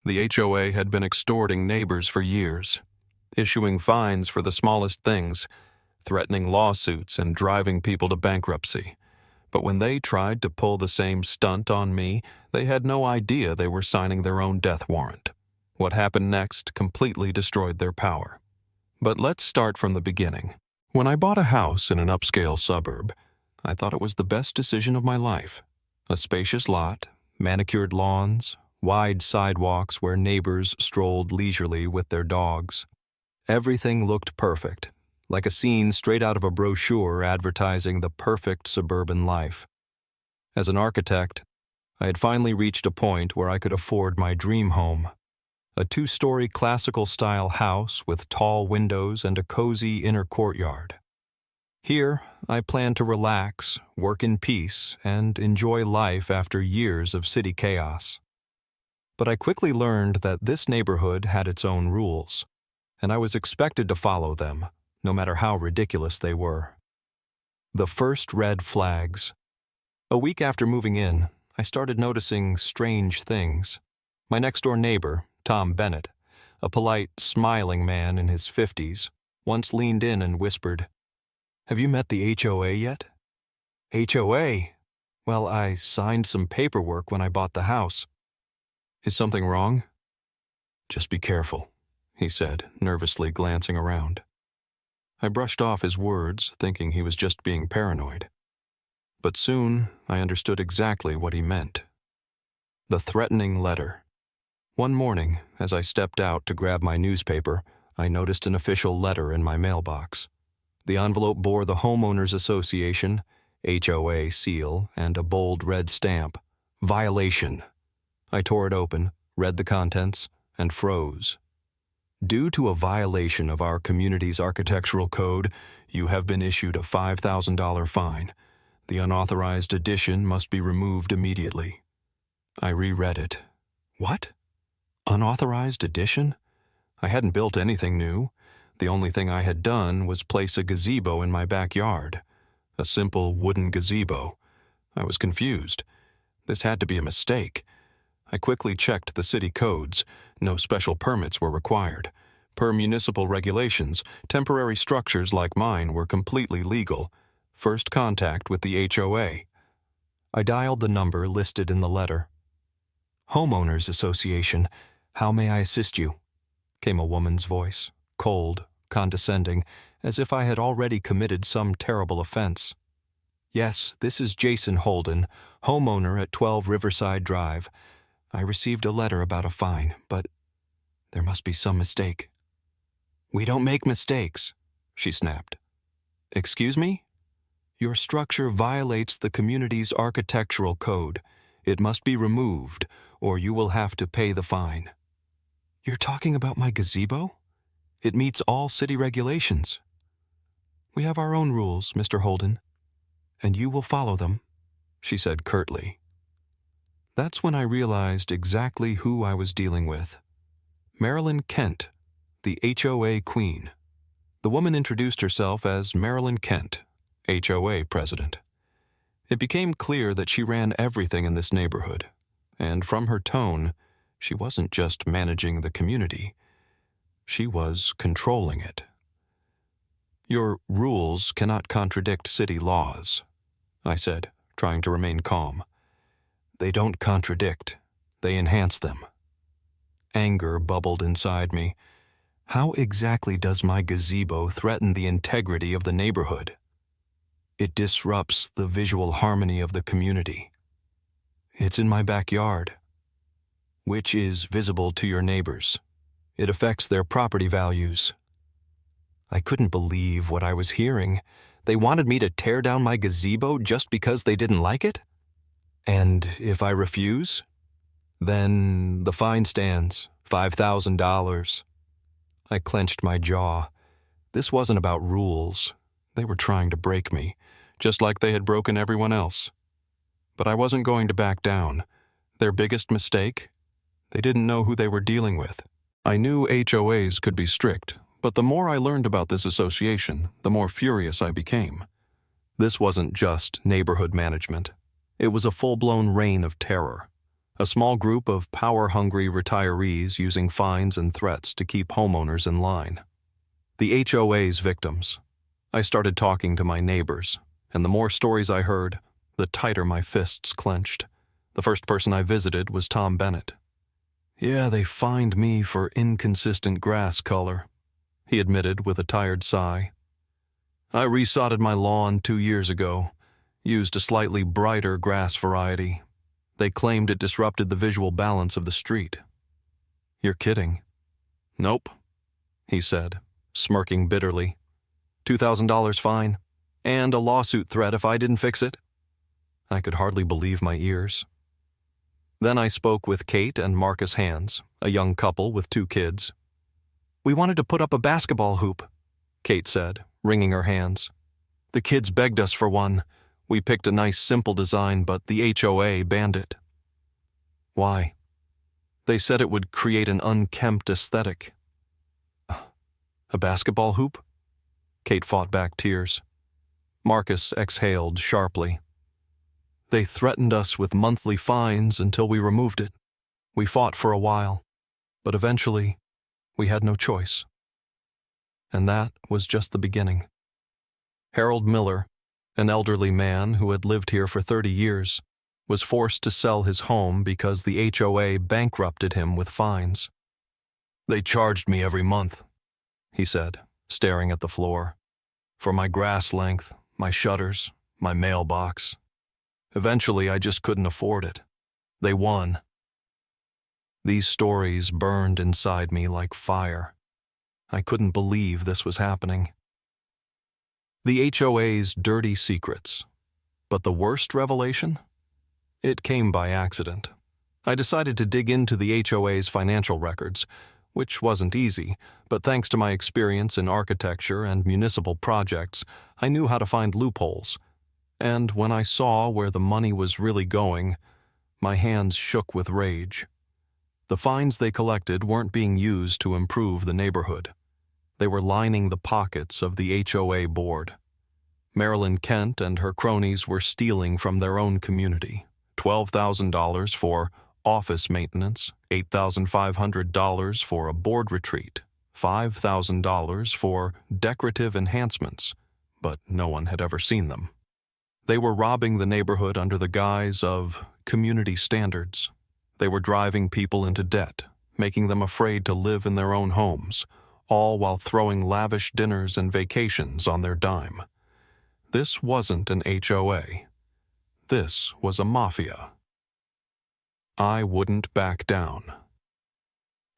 The HOA had been extorting neighbors for years, issuing fines for the smallest things, threatening lawsuits and driving people to bankruptcy. But when they tried to pull the same stunt on me, they had no idea they were signing their own death warrant. What happened next completely destroyed their power. But let's start from the beginning. When I bought a house in an upscale suburb, I thought it was the best decision of my life. A spacious lot, manicured lawns, wide sidewalks where neighbors strolled leisurely with their dogs. Everything looked perfect, like a scene straight out of a brochure advertising the perfect suburban life. As an architect, I had finally reached a point where I could afford my dream home. A 2-story classical-style house with tall windows and a cozy inner courtyard. Here, I planned to relax, work in peace, and enjoy life after years of city chaos. But I quickly learned that this neighborhood had its own rules, and I was expected to follow them, no matter how ridiculous they were. The first red flags. A week after moving in, I started noticing strange things. My next-door neighbor, Tom Bennett, a polite, smiling man in his 50s, once leaned in and whispered, "Have you met the HOA yet?" "HOA? Well, I signed some paperwork when I bought the house." "Is something wrong?" "Just be careful," he said, nervously glancing around. I brushed off his words, thinking he was just being paranoid. But soon, I understood exactly what he meant. The threatening letter. One morning, as I stepped out to grab my newspaper, I noticed an official letter in my mailbox. The envelope bore the Homeowners Association, HOA seal, and a bold red stamp. Violation. I tore it open, read the contents, and froze. Due to a violation of our community's architectural code, you have been issued a $5,000 fine. The unauthorized addition must be removed immediately. I reread it. What? Unauthorized addition? I hadn't built anything new. The only thing I had done was place a gazebo in my backyard. A simple wooden gazebo. I was confused. This had to be a mistake. I quickly checked the city codes. No special permits were required. Per municipal regulations, temporary structures like mine were completely legal. First contact with the HOA. I dialed the number listed in the letter. "Homeowners Association, how may I assist you?" came a woman's voice, cold, condescending, as if I had already committed some terrible offense. "Yes, this is Jason Holden, homeowner at 12 Riverside Drive. I received a letter about a fine, but there must be some mistake." "We don't make mistakes," she snapped. "Excuse me? Your structure violates the community's architectural code. It must be removed, or you will have to pay the fine." "You're talking about my gazebo? It meets all city regulations." "We have our own rules, Mr. Holden, and you will follow them," she said curtly. That's when I realized exactly who I was dealing with. Marilyn Kent, the HOA queen. The woman introduced herself as Marilyn Kent, HOA president. It became clear that she ran everything in this neighborhood, and from her tone, she wasn't just managing the community. She was controlling it. "Your rules cannot contradict city laws," I said, trying to remain calm. "They don't contradict. They enhance them." Anger bubbled inside me. How exactly does my gazebo threaten the integrity of the neighborhood? It disrupts the visual harmony of the community. It's in my backyard, which is visible to your neighbors. It affects their property values. I couldn't believe what I was hearing. They wanted me to tear down my gazebo just because they didn't like it? And if I refuse? Then the fine stands, $5,000. I clenched my jaw. This wasn't about rules. They were trying to break me, just like they had broken everyone else. But I wasn't going to back down. Their biggest mistake? They didn't know who they were dealing with. I knew HOAs could be strict, but the more I learned about this association, the more furious I became. This wasn't just neighborhood management. It was a full-blown reign of terror. a small group of power-hungry retirees using fines and threats to keep homeowners in line. The HOA's victims. I started talking to my neighbors, and the more stories I heard, the tighter my fists clenched. The first person I visited was Tom Bennett. "Yeah, they fined me for inconsistent grass color," he admitted with a tired sigh. "I resodded my lawn 2 years ago, used a slightly brighter grass variety. They claimed it disrupted the visual balance of the street." "You're kidding." "Nope," he said, smirking bitterly. $2,000 fine, and a lawsuit threat if I didn't fix it. I could hardly believe my ears. Then I spoke with Kate and Marcus Hands, a young couple with 2 kids. "We wanted to put up a basketball hoop," Kate said, wringing her hands. "The kids begged us for one. We picked a nice simple design, but the HOA banned it." "Why?" "They said it would create an unkempt aesthetic." "A basketball hoop?" Kate fought back tears. Marcus exhaled sharply. "They threatened us with monthly fines until we removed it. We fought for a while, but eventually we had no choice." And that was just the beginning. Harold Miller, an elderly man who had lived here for 30 years, was forced to sell his home because the HOA bankrupted him with fines. "They charged me every month," he said, staring at the floor, "for my grass length, my shutters, my mailbox. Eventually, I just couldn't afford it. They won." These stories burned inside me like fire. I couldn't believe this was happening. The HOA's dirty secrets. But the worst revelation? It came by accident. I decided to dig into the HOA's financial records, which wasn't easy, but thanks to my experience in architecture and municipal projects, I knew how to find loopholes. And when I saw where the money was really going, my hands shook with rage. The fines they collected weren't being used to improve the neighborhood. They were lining the pockets of the HOA board. Marilyn Kent and her cronies were stealing from their own community. $12,000 for office maintenance, $8,500 for a board retreat, $5,000 for decorative enhancements, but no one had ever seen them. They were robbing the neighborhood under the guise of community standards. They were driving people into debt, making them afraid to live in their own homes, all while throwing lavish dinners and vacations on their dime. This wasn't an HOA. This was a mafia. I wouldn't back down.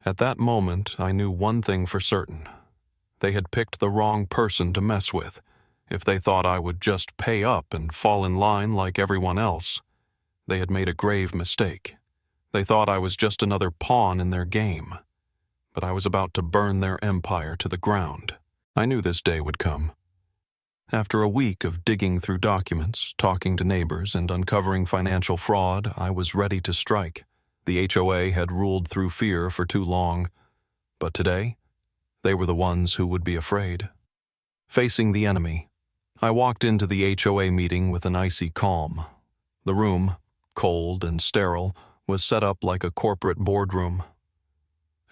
At that moment, I knew one thing for certain. They had picked the wrong person to mess with. If they thought I would just pay up and fall in line like everyone else, they had made a grave mistake. They thought I was just another pawn in their game. But I was about to burn their empire to the ground. I knew this day would come. After a week of digging through documents, talking to neighbors, and uncovering financial fraud, I was ready to strike. The HOA had ruled through fear for too long. But today, they were the ones who would be afraid. Facing the enemy, I walked into the HOA meeting with an icy calm. The room, cold and sterile, was set up like a corporate boardroom.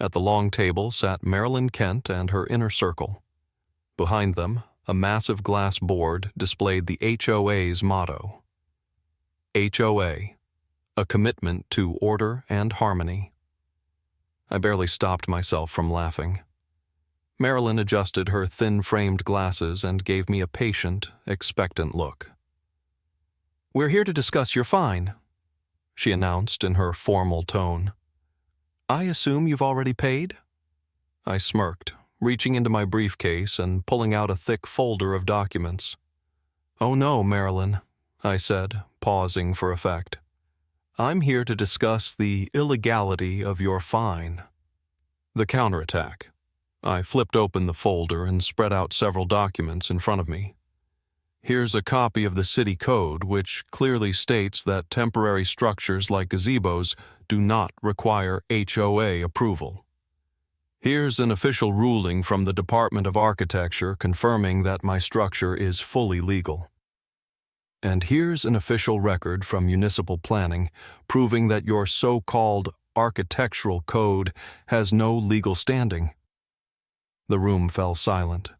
At the long table sat Marilyn Kent and her inner circle. Behind them, a massive glass board displayed the HOA's motto. HOA, a commitment to order and harmony. I barely stopped myself from laughing. Marilyn adjusted her thin-framed glasses and gave me a patient, expectant look. "We're here to discuss your fine," she announced in her formal tone. "I assume you've already paid?" I smirked, reaching into my briefcase and pulling out a thick folder of documents. "Oh no, Marilyn," I said, pausing for effect. "I'm here to discuss the illegality of your fine." The counterattack. I flipped open the folder and spread out several documents in front of me. "Here's a copy of the city code, which clearly states that temporary structures like gazebos do not require HOA approval. Here's an official ruling from the Department of Architecture confirming that my structure is fully legal." And here's an official record from municipal planning proving that your so-called architectural code has no legal standing." The room fell silent.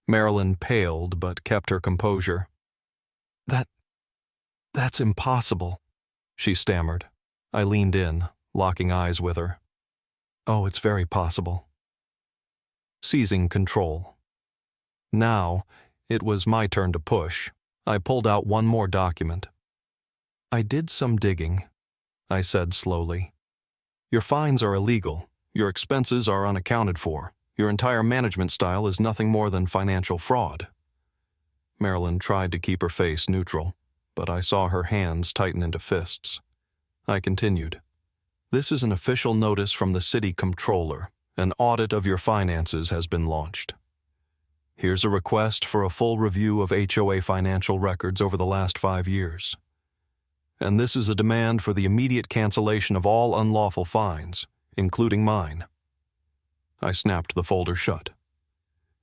Marilyn paled but kept her composure. That's impossible," she stammered. I leaned in, locking eyes with her. "Oh, it's very possible." Seizing control. Now, it was my turn to push. I pulled out one more document. "I did some digging," I said slowly. "Your fines are illegal. Your expenses are unaccounted for. Your entire management style is nothing more than financial fraud." Marilyn tried to keep her face neutral, but I saw her hands tighten into fists. I continued. "This is an official notice from the city comptroller. An audit of your finances has been launched. Here's a request for a full review of HOA financial records over the last 5 years. And this is a demand for the immediate cancellation of all unlawful fines, including mine." I snapped the folder shut.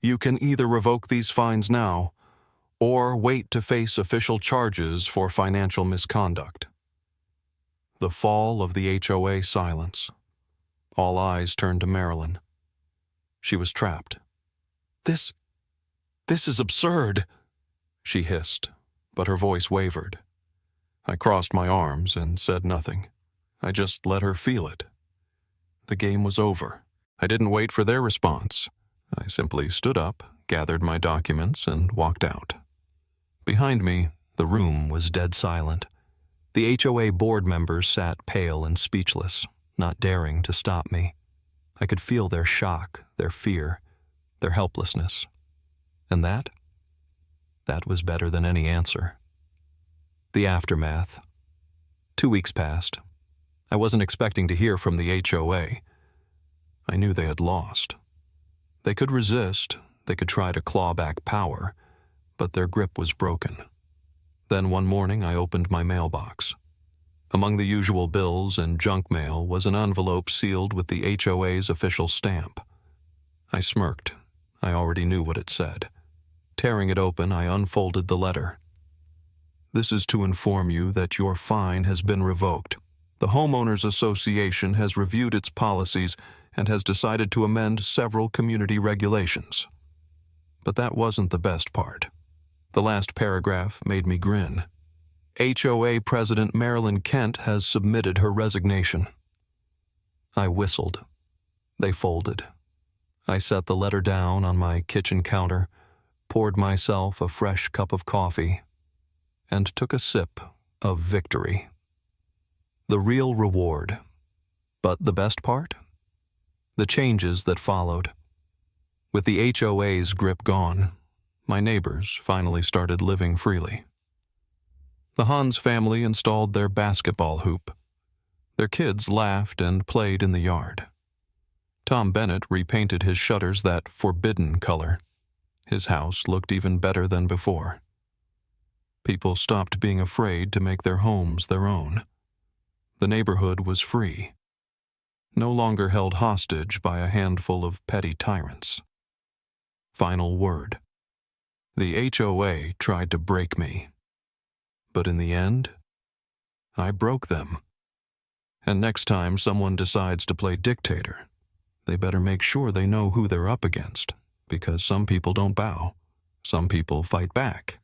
"You can either revoke these fines now, or wait to face official charges for financial misconduct." The fall of the HOA silence. All eyes turned to Marilyn. She was trapped. This is absurd," she hissed, but her voice wavered. I crossed my arms and said nothing. I just let her feel it. The game was over. I didn't wait for their response. I simply stood up, gathered my documents, and walked out. Behind me, the room was dead silent. The HOA board members sat pale and speechless, not daring to stop me. I could feel their shock, their fear, their helplessness. And that was better than any answer. The aftermath. 2 weeks passed. I wasn't expecting to hear from the HOA. I knew they had lost. They could resist, they could try to claw back power, but their grip was broken. Then one morning I opened my mailbox. Among the usual bills and junk mail was an envelope sealed with the HOA's official stamp. I smirked. I already knew what it said. Tearing it open, I unfolded the letter. "This is to inform you that your fine has been revoked. The Homeowners Association has reviewed its policies and has decided to amend several community regulations." But that wasn't the best part. The last paragraph made me grin. "HOA President Marilyn Kent has submitted her resignation." I whistled. They folded. I set the letter down on my kitchen counter, poured myself a fresh cup of coffee, and took a sip of victory. The real reward. But the best part? The changes that followed. With the HOA's grip gone, my neighbors finally started living freely. The Hans family installed their basketball hoop. Their kids laughed and played in the yard. Tom Bennett repainted his shutters that forbidden color. His house looked even better than before. People stopped being afraid to make their homes their own. The neighborhood was free, no longer held hostage by a handful of petty tyrants. Final word. The HOA tried to break me. But in the end, I broke them. And next time someone decides to play dictator, they better make sure they know who they're up against, because some people don't bow. Some people fight back.